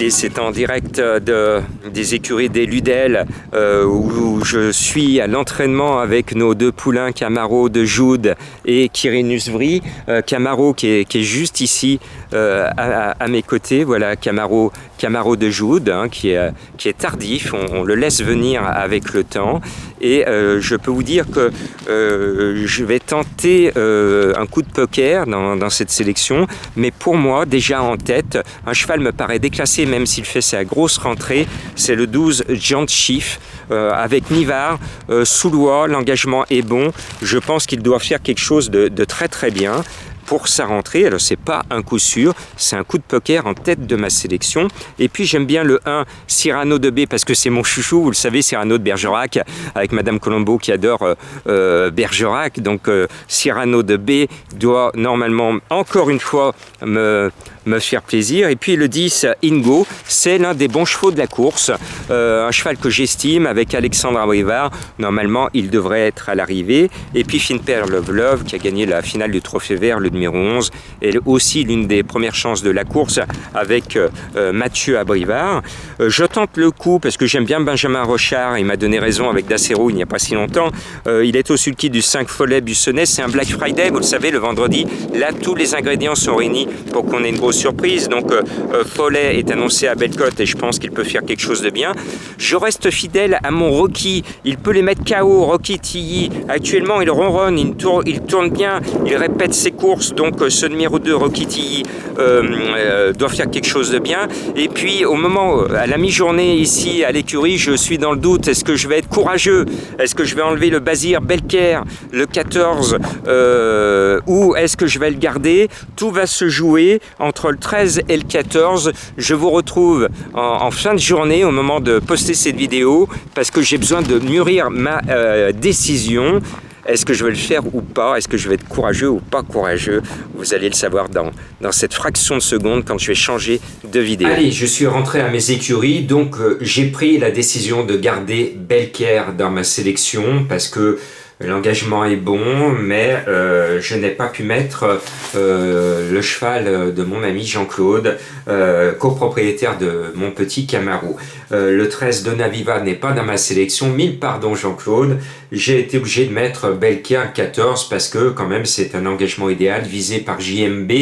Allez, c'est en direct des écuries des Ludel où je suis à l'entraînement avec nos deux poulains Camaro de Joude et Quirinus Vri. Camaro qui est juste ici à mes côtés. Voilà, Camaro de Joude hein, qui est tardif. On le laisse venir avec le temps. Et je peux vous dire que je vais tenter un coup de poker dans cette sélection. Mais pour moi, déjà en tête, un cheval me paraît déclassé, même s'il fait sa grosse rentrée. C'est le 12 Giant Chief avec Nivard, Soulois. L'engagement est bon. Je pense qu'il doit faire quelque chose de très très bien pour sa rentrée. Alors c'est pas un coup sûr, c'est un coup de poker en tête de ma sélection. Et puis j'aime bien le 1 Cyrano de B parce que c'est mon chouchou, vous le savez, Cyrano de Bergerac avec Madame Colombo qui adore Bergerac. Donc Cyrano de B doit normalement encore une fois me faire plaisir. Et puis le 10 Ingo, c'est l'un des bons chevaux de la course, un cheval que j'estime avec Alexandre Abrivard. Normalement il devrait être à l'arrivée. Et puis Finper Love qui a gagné la finale du Trophée Vert, le numéro 11, est aussi l'une des premières chances de la course avec Mathieu Abrivard. Je tente le coup parce que j'aime bien Benjamin Rochard, il m'a donné raison avec Dacero il n'y a pas si longtemps. Il est au sulky du 5 Follet Bussonnet, c'est un Black Friday, vous le savez, le vendredi. Là tous les ingrédients sont réunis pour qu'on ait une grosse surprise. Donc Follet est annoncé à Bellecote et je pense qu'il peut faire quelque chose de bien. Je reste fidèle à mon Rocky, il peut les mettre KO. Rocky Tilly, actuellement il ronronne, il tourne bien, il répète ses courses, donc ce numéro 2 Rocky Tilly doit faire quelque chose de bien. Et puis au moment, à la mi-journée ici à l'écurie, je suis dans le doute, est-ce que je vais être courageux, est-ce que je vais enlever le Bazir Belcaire, le 14 ou est-ce que je vais le garder? Tout va se jouer entre le 13 et le 14. Je vous retrouve en fin de journée au moment de poster cette vidéo parce que j'ai besoin de mûrir ma décision. Est-ce que je vais le faire ou pas? Est-ce que je vais être courageux ou pas courageux? Vous allez le savoir dans cette fraction de seconde quand je vais changer de vidéo. Allez, je suis rentré à mes écuries, donc j'ai pris la décision de garder Belcaire dans ma sélection parce que l'engagement est bon, mais je n'ai pas pu mettre le cheval de mon ami Jean-Claude, copropriétaire de mon petit Camaro. Le 13 Donaviva n'est pas dans ma sélection, mille pardons Jean-Claude. J'ai été obligé de mettre Belcaire 14 parce que quand même c'est un engagement idéal visé par JMB.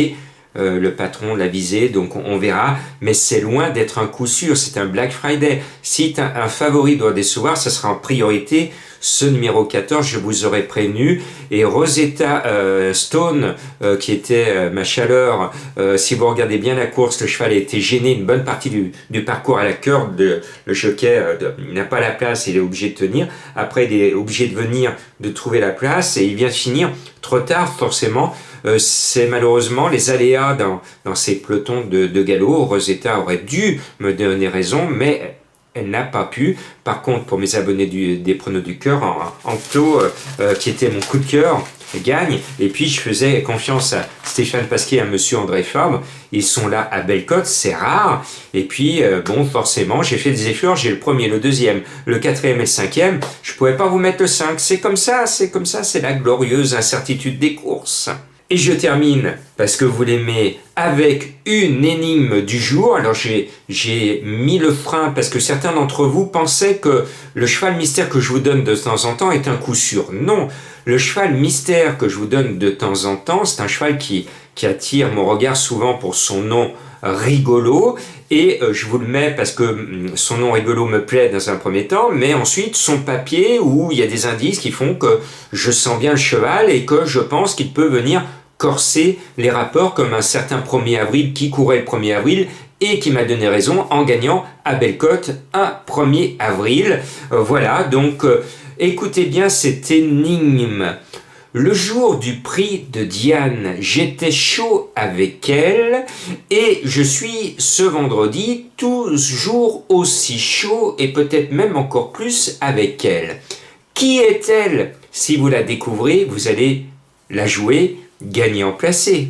Le patron l'a visé, donc on verra, mais c'est loin d'être un coup sûr, c'est un Black Friday. Si un favori doit décevoir, ce sera en priorité ce numéro 14, je vous aurais prévenu. Et Rosetta Stone, qui était ma chaleur, si vous regardez bien la course, le cheval a été gêné une bonne partie du parcours à la corde, le jockey n'a pas la place, il est obligé de tenir. Après, il est obligé de venir, de trouver la place, et il vient de finir trop tard, forcément. C'est malheureusement les aléas dans ces pelotons de galop. Rosetta aurait dû me donner raison, mais elle n'a pas pu. Par contre, pour mes abonnés des pronos du cœur, Anclo, qui était mon coup de cœur, gagne. Et puis, je faisais confiance à Stéphane Pasquier et à monsieur André Fabre. Ils sont là à Bellecote, c'est rare. Et puis, bon, forcément, j'ai fait des efforts. J'ai le premier, le deuxième, le quatrième et le cinquième. Je pouvais pas vous mettre le 5. C'est comme ça, c'est la glorieuse incertitude des courses. Et je termine, parce que vous l'aimez, avec une énigme du jour. Alors j'ai mis le frein parce que certains d'entre vous pensaient que le cheval mystère que je vous donne de temps en temps est un coup sûr. Non, le cheval mystère que je vous donne de temps en temps, c'est un cheval qui attire mon regard souvent pour son nom rigolo. Et je vous le mets parce que son nom rigolo me plaît dans un premier temps, mais ensuite son papier où il y a des indices qui font que je sens bien le cheval et que je pense qu'il peut venir corser les rapports comme un certain 1er avril qui courait le 1er avril et qui m'a donné raison en gagnant à Bellecote un 1er avril. Voilà, donc écoutez bien cette énigme. Le jour du prix de Diane, j'étais chaud avec elle et je suis ce vendredi toujours aussi chaud et peut-être même encore plus avec elle. Qui est-elle? Si vous la découvrez, vous allez la jouer gagnant placé.